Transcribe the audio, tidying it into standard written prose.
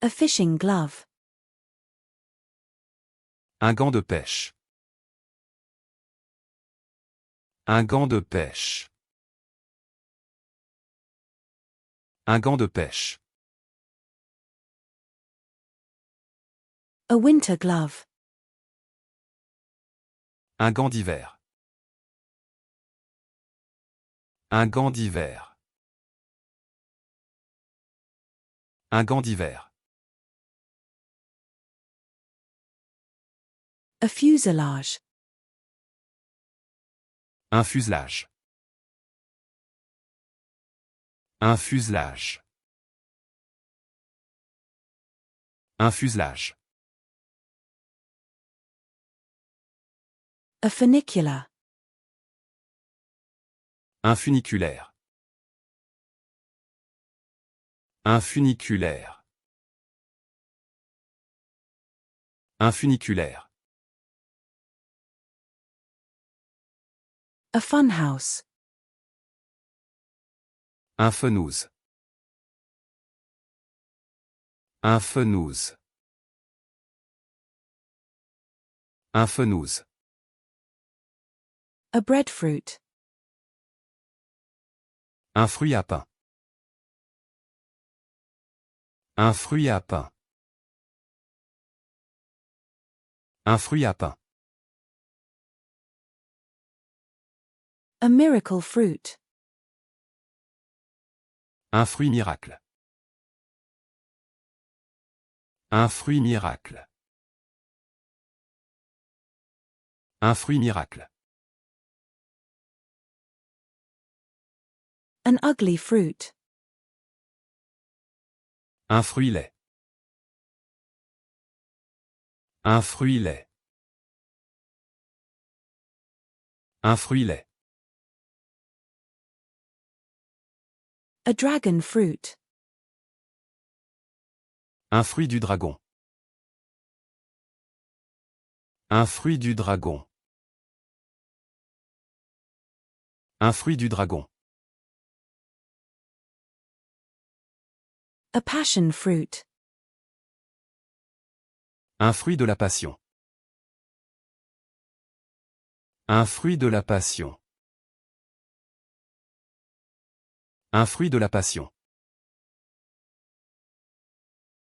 A fishing glove. Un gant de pêche. Un gant de pêche. Un gant de pêche. A winter glove. Un gant d'hiver. Un gant d'hiver. Un gant d'hiver. A fuselage. Un fuselage. Un fuselage. Un fuselage. A funicular. Un funiculaire. Un funiculaire. Un funiculaire. A funhouse. Un fenouze. Un fenouze. Un fenouze. A breadfruit. Un fruit à pain. Un fruit à pain. Un fruit à pain. A miracle fruit. Un fruit miracle. Un fruit miracle. Un fruit miracle. An ugly fruit. Un fruit laid. Un fruit laid. Un fruit laid. A dragon fruit. Un fruit du dragon. Un fruit du dragon. Un fruit du dragon. A passion fruit. Un fruit de la passion. Un fruit de la passion. Un fruit de la passion.